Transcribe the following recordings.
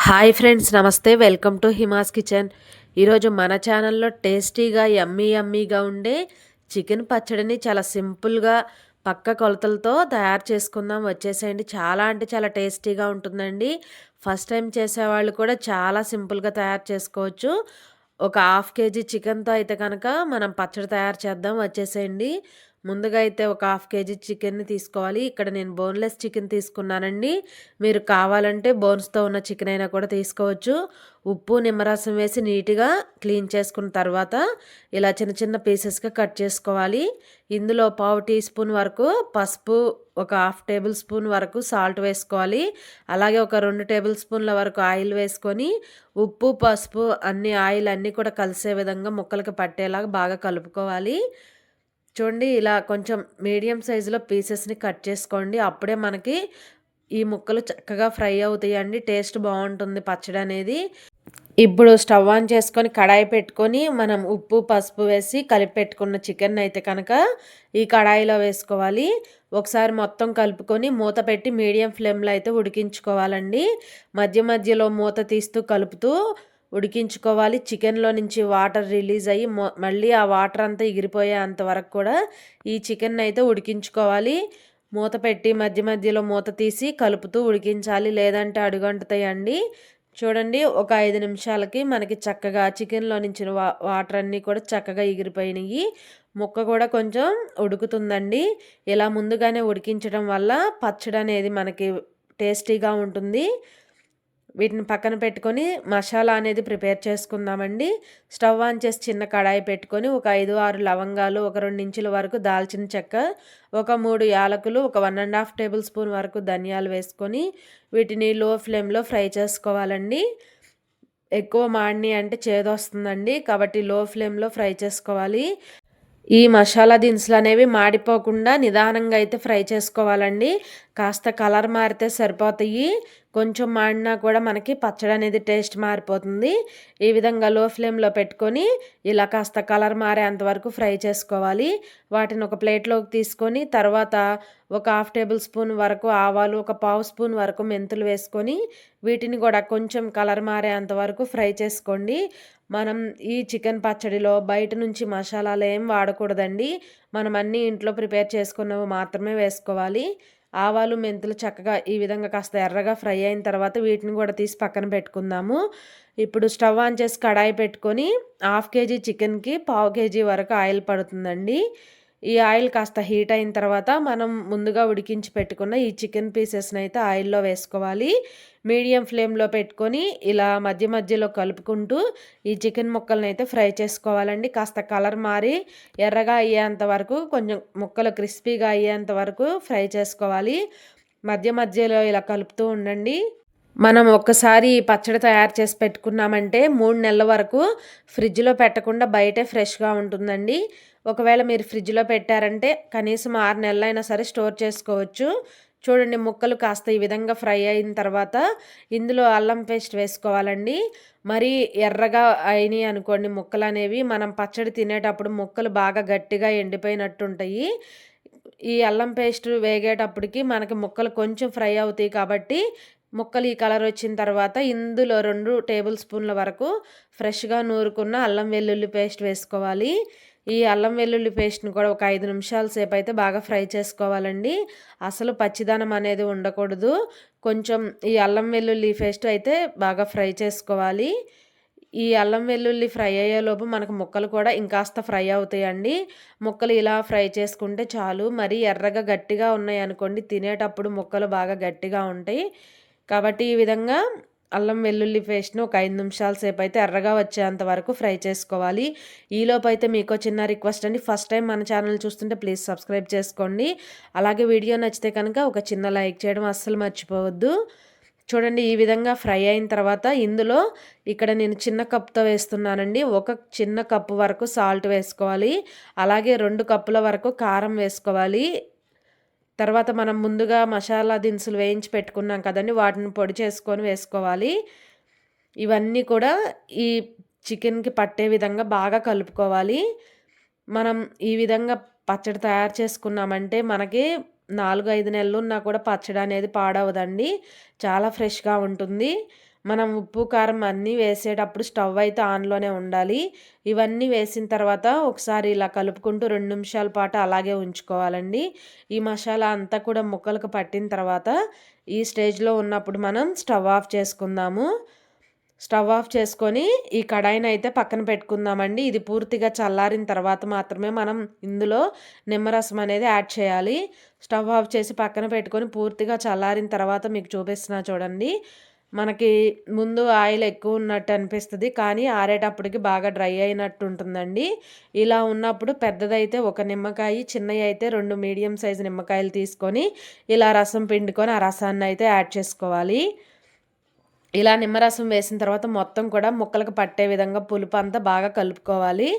Hi friends, నమస్తే. Welcome to Hima's kitchen. ఈరోజు మన ఛానల్లో టేస్టీగా యమ్మీగా ఉండే చికెన్ పచ్చడిని చాలా సింపుల్గా పక్క కొలతలతో తయారు చేసుకుందాం. వచ్చేసేయండి. చాలా అంటే చాలా టేస్టీగా ఉంటుందండి. ఫస్ట్ టైం చేసేవాళ్ళు కూడా చాలా సింపుల్గా తయారు చేసుకోవచ్చు. ఒక హాఫ్ కేజీ చికెన్తో అయితే కనుక మనం పచ్చడి తయారు చేద్దాం. వచ్చేసేయండి. ముందుగా అయితే ఒక హాఫ్ కేజీ చికెన్ని తీసుకోవాలి. ఇక్కడ నేను బోన్లెస్ చికెన్ తీసుకున్నానండి. మీరు కావాలంటే బోన్స్తో ఉన్న చికెన్ అయినా కూడా తీసుకోవచ్చు. ఉప్పు నిమ్మరసం వేసి నీట్గా క్లీన్ చేసుకున్న తర్వాత ఇలా చిన్న చిన్న పీసెస్గా కట్ చేసుకోవాలి. ఇందులో పావు టీ స్పూన్ వరకు పసుపు, ఒక హాఫ్ టేబుల్ స్పూన్ వరకు సాల్ట్ వేసుకోవాలి. అలాగే ఒక 2 టేబుల్ స్పూన్ల వరకు ఆయిల్ వేసుకొని ఉప్పు, పసుపు ఆయిల్ అన్నీ కూడా కలిసే విధంగా ముక్కలకి పట్టేలాగా బాగా కలుపుకోవాలి. చూడండి, ఇలా కొంచెం మీడియం సైజులో పీసెస్ని కట్ చేసుకోండి. అప్పుడే మనకి ఈ ముక్కలు చక్కగా ఫ్రై అవుతాయండి. టేస్ట్ బాగుంటుంది పచ్చడి అనేది. ఇప్పుడు స్టవ్ ఆన్ చేసుకొని కడాయి పెట్టుకొని మనం ఉప్పు, పసుపు వేసి కలిపి పెట్టుకున్న చికెన్ అయితే కనుక ఈ కడాయిలో వేసుకోవాలి. ఒకసారి మొత్తం కలుపుకొని మూత పెట్టి మీడియం ఫ్లేమ్లో అయితే ఉడికించుకోవాలండి. మధ్య మధ్యలో మూత తీస్తూ కలుపుతూ ఉడికించుకోవాలి. చికెన్లో నుంచి వాటర్ రిలీజ్ అయ్యి మళ్ళీ ఆ వాటర్ అంతా ఎగిరిపోయేంత వరకు కూడా ఈ చికెన్ అయితే ఉడికించుకోవాలి. మూత పెట్టి మధ్య మధ్యలో మూత తీసి కలుపుతూ ఉడికించాలి, లేదంటే అడుగంటుతాయండి. చూడండి, ఒక 5 నిమిషాలకి మనకి చక్కగా చికెన్లో నుంచి వాటర్ అన్నీ కూడా చక్కగా ఎగిరిపోయినాయి. ముక్క కూడా కొంచెం ఉడుకుతుందండి. ఇలా ముందుగానే ఉడికించడం వల్ల పచ్చడి అనేది మనకి టేస్టీగా ఉంటుంది. వీటిని పక్కన పెట్టుకొని మసాలా అనేది ప్రిపేర్ చేసుకుందామండి. స్టవ్ ఆన్ చేసి చిన్న కడాయి పెట్టుకొని ఒక 5-6 లవంగాలు, ఒక 2 ఇంచుల వరకు దాల్చిన చెక్క, ఒక 3 యాలకులు, ఒక 1½ టేబుల్ స్పూన్ వరకు ధనియాలు వేసుకొని వీటిని లో ఫ్లేమ్లో ఫ్రై చేసుకోవాలండి. ఎక్కువ మాడిని అంటే చేదొస్తుందండి, కాబట్టి లో ఫ్లేమ్లో ఫ్రై చేసుకోవాలి. ఈ మసాలా దినుసులు అనేవి మాడిపోకుండా నిదానంగా అయితే ఫ్రై చేసుకోవాలండి. కాస్త కలర్ మారితే సరిపోతాయి. కొంచెం మాడినా కూడా మనకి పచ్చడి అనేది టేస్ట్ మారిపోతుంది. ఈ విధంగా లో ఫ్లేమ్లో పెట్టుకొని ఇలా కాస్త కలర్ మారేంత వరకు ఫ్రై చేసుకోవాలి. వాటిని ఒక ప్లేట్లోకి తీసుకొని తర్వాత ఒక హాఫ్ టేబుల్ స్పూన్ వరకు ఆవాలు, ఒక పావు స్పూన్ వరకు మెంతులు వేసుకొని వీటిని కూడా కొంచెం కలర్ మారేంత వరకు ఫ్రై చేసుకోండి. మనం ఈ చికెన్ పచ్చడిలో బయట నుంచి మసాలాలు ఏం వాడకూడదండి. మనం అన్నీ ఇంట్లో ప్రిపేర్ చేసుకున్నవి మాత్రమే వేసుకోవాలి. ఆవాలు, మెంతులు చక్కగా ఈ విధంగా కాస్త ఎర్రగా ఫ్రై అయిన తర్వాత వీటిని కూడా తీసి పక్కన పెట్టుకుందాము. ఇప్పుడు స్టవ్ ఆన్ చేసి కడాయి పెట్టుకొని హాఫ్ కేజీ చికెన్కి పావు కేజీ వరకు ఆయిల్ పడుతుందండి. ఈ ఆయిల్ కాస్త హీట్ అయిన తర్వాత మనం ముందుగా ఉడికించి పెట్టుకున్న ఈ చికెన్ పీసెస్ని అయితే ఆయిల్లో వేసుకోవాలి. మీడియం ఫ్లేమ్లో పెట్టుకొని ఇలా మధ్య మధ్యలో కలుపుకుంటూ ఈ చికెన్ ముక్కలను అయితే ఫ్రై చేసుకోవాలండి. కాస్త కలర్ మారి ఎర్రగా అయ్యేంత వరకు, కొంచెం ముక్కలు క్రిస్పీగా అయ్యేంత వరకు ఫ్రై చేసుకోవాలి. మధ్య మధ్యలో ఇలా కలుపుతూ ఉండండి. మనం ఒక్కసారి ఈ పచ్చడి తయారు చేసి పెట్టుకున్నామంటే 3 నెలల వరకు ఫ్రిడ్జ్లో పెట్టకుండా బయటే ఫ్రెష్గా ఉంటుందండి. ఒకవేళ మీరు ఫ్రిడ్జ్లో పెట్టారంటే కనీసం 6 నెలలైనా సరే స్టోర్ చేసుకోవచ్చు. చూడండి, ముక్కలు కాస్త ఈ విధంగా ఫ్రై అయిన తర్వాత ఇందులో అల్లం పేస్ట్ వేసుకోవాలండి. మరీ ఎర్రగా అయినాయి అనుకోండి ముక్కలు అనేవి, మనం పచ్చడి తినేటప్పుడు ముక్కలు బాగా గట్టిగా ఎండిపోయినట్టు ఉంటాయి. ఈ అల్లం పేస్ట్ వేగేటప్పటికి మనకి ముక్కలు కొంచెం ఫ్రై అవుతాయి కాబట్టి ముక్కలు ఈ కలర్ వచ్చిన తర్వాత ఇందులో 2 టేబుల్ స్పూన్ల వరకు ఫ్రెష్గా నూరుకున్న అల్లం వెల్లుల్లి పేస్ట్ వేసుకోవాలి. ఈ అల్లం వెల్లుల్లి పేస్ట్ని కూడా ఒక 5 నిమిషాల సేపు అయితే బాగా ఫ్రై చేసుకోవాలండి. అసలు పచ్చిదనం అనేది ఉండకూడదు. కొంచెం ఈ అల్లం వెల్లుల్లి పేస్ట్ అయితే బాగా ఫ్రై చేసుకోవాలి. ఈ అల్లం వెల్లుల్లి ఫ్రై అయ్యేలోపు మనకు ముక్కలు కూడా ఇంకాస్త ఫ్రై అవుతాయండి. ముక్కలు ఇలా ఫ్రై చేసుకుంటే చాలు. మరీ ఎర్రగా గట్టిగా ఉన్నాయనుకోండి తినేటప్పుడు ముక్కలు బాగా గట్టిగా ఉంటాయి. కాబట్టి ఈ విధంగా అల్లం వెల్లుల్లి పేస్ట్‌ని ఒక 5 నిమిషాల సేపు అయితే ఎర్రగా వచ్చేంత వరకు ఫ్రై చేసుకోవాలి. ఈలోపు అయితే మీకో చిన్న రిక్వెస్ట్ అండి. ఫస్ట్ టైం మన ఛానల్ చూస్తుంటే ప్లీజ్ సబ్స్క్రైబ్ చేసుకోండి. అలాగే వీడియో నచ్చితే కనుక ఒక చిన్న లైక్ చేయడం అస్సలు మర్చిపోవద్దు. చూడండి, ఈ విధంగా ఫ్రై అయిన తర్వాత ఇందులో ఇక్కడ నేను చిన్న కప్‌తో వేస్తున్నానండి. ఒక చిన్న కప్పు వరకు సాల్ట్ వేసుకోవాలి. అలాగే 2 కప్పుల వరకు కారం వేసుకోవాలి. తర్వాత మనం ముందుగా మసాలా దినుసులు వేయించి పెట్టుకున్నాం కదండీ! వాటిని పొడి చేసుకొని వేసుకోవాలి. ఇవన్నీ కూడా ఈ చికెన్‌కి పట్టే విధంగా బాగా కలుపుకోవాలి. మనం ఈ విధంగా పచ్చడి తయారు చేసుకున్నామంటే మనకి 4, 5 నెలలున్నా కూడా పచ్చడి అనేది పాడవదండి. చాలా ఫ్రెష్‌గా ఉంటుంది. మనం ఉప్పు, కారం అన్నీ వేసేటప్పుడు స్టవ్ అయితే ఆన్‌లోనే ఉండాలి. ఇవన్నీ వేసిన తర్వాత ఒకసారి ఇలా కలుపుకుంటూ 2 నిమిషాల పాటు అలాగే ఉంచుకోవాలండి. ఈ మసాలా అంతా కూడా ముక్కలకు పట్టిన తర్వాత ఈ స్టేజ్‌లో ఉన్నప్పుడు మనం స్టవ్ ఆఫ్ చేసుకుందాము. స్టవ్ ఆఫ్ చేసుకొని ఈ కడాయినైతే పక్కన పెట్టుకుందామండి. ఇది పూర్తిగా చల్లారిన తర్వాత మాత్రమే మనం ఇందులో నిమ్మరసం అనేది యాడ్ చేయాలి. స్టవ్ ఆఫ్ చేసి పక్కన పెట్టుకొని పూర్తిగా చల్లారిన తర్వాత మీకు చూపిస్తున్నా చూడండి. మనకి ముందు ఆయిల్ ఎక్కువ ఉన్నట్టు అనిపిస్తది. కానీ ఆరేటప్పటికి బాగా డ్రై అయినట్టు ఉంటుందండి. ఇలా ఉన్నప్పుడు పెద్దదైతే ఒక నిమ్మకాయ, చిన్నయి అయితే 2 మీడియం సైజు నిమ్మకాయలు తీసుకొని ఇలా రసం పిండుకొని ఆ రసాన్నయితే యాడ్ చేసుకోవాలి. ఇలా నిమ్మరసం వేసిన తర్వాత మొత్తం కూడా ముక్కలకు పట్టే విధంగా పులుపు అంతా బాగా కలుపుకోవాలి.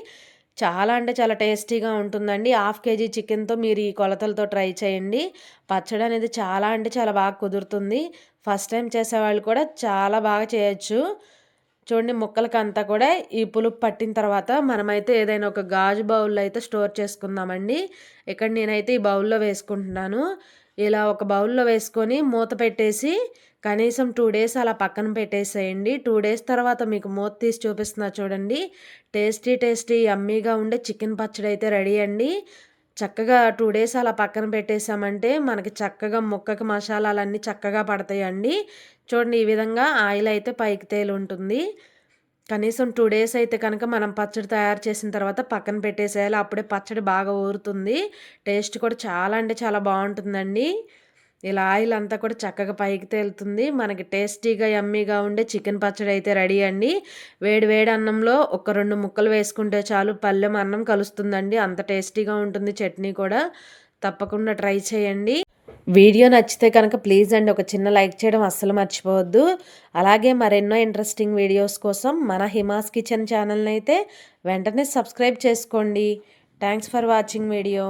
చాలా అంటే చాలా టేస్టీగా ఉంటుందండి. హాఫ్ కేజీ చికెన్‌తో మీరు ఈ కొలతలతో ట్రై చేయండి. పచ్చడి అనేది చాలా అంటే చాలా బాగా కుదురుతుంది. ఫస్ట్ టైం చేసేవాళ్ళు కూడా చాలా బాగా చేయొచ్చు. చూడండి ముక్కలకంతా కూడా ఈ పులుపు పట్టిన తర్వాత మనమైతే ఏదైనా ఒక గాజు బౌల్‌లో అయితే స్టోర్ చేసుకుందామండి. ఇక్కడ నేనైతే ఈ బౌల్‌లో వేసుకుంటున్నాను. ఇలా ఒక బౌల్‌లో వేసుకొని మూత పెట్టేసి కనీసం 2 డేస్ అలా పక్కన పెట్టేసేయండి. 2 డేస్ తర్వాత మీకు మూత తీసి చూపిస్తున్నా చూడండి. టేస్టీ యమ్మీగా ఉండే చికెన్ పచ్చడి అయితే రెడీ అండి. చక్కగా 2 డేస్ అలా పక్కన పెట్టేసామంటే మనకి చక్కగా ముక్కకి మసాలాలన్నీ చక్కగా పడతాయండి. చూడండి ఈ విధంగా ఆయిల్ అయితే పైకి తేలుంటుంది. కనీసం 2 డేస్ అయితే కనుక మనం పచ్చడి తయారు చేసిన తర్వాత పక్కన పెట్టేసేయాలి. అప్పుడే పచ్చడి బాగా ఊరుతుంది. టేస్ట్ కూడా చాలా అంటే చాలా బావుంటుందండి. ఇలా ఆయిల్ అంతా కూడా చక్కగా పైకి తేలుతుంది. మనకి టేస్టీగా యమ్మీగా ఉండే చికెన్ పచ్చడి అయితే రెడీ అండి. వేడి వేడి అన్నంలో ఒక 2 ముక్కలు వేసుకుంటే చాలు పళ్ళెం అన్నం కలుస్తుందండి. అంత టేస్టీగా ఉంటుంది చట్నీ కూడా. తప్పకుండా ట్రై చేయండి. వీడియో నచ్చితే కనుక ప్లీజ్ అండి ఒక చిన్న లైక్ చేయడం అస్సలు మర్చిపోవద్దు. అలాగే మరెన్నో ఇంట్రెస్టింగ్ వీడియోస్ కోసం మన హిమాస్ కిచెన్ ఛానల్‌ని అయితే వెంటనే సబ్స్క్రైబ్ చేసుకోండి. Thanks for watching video.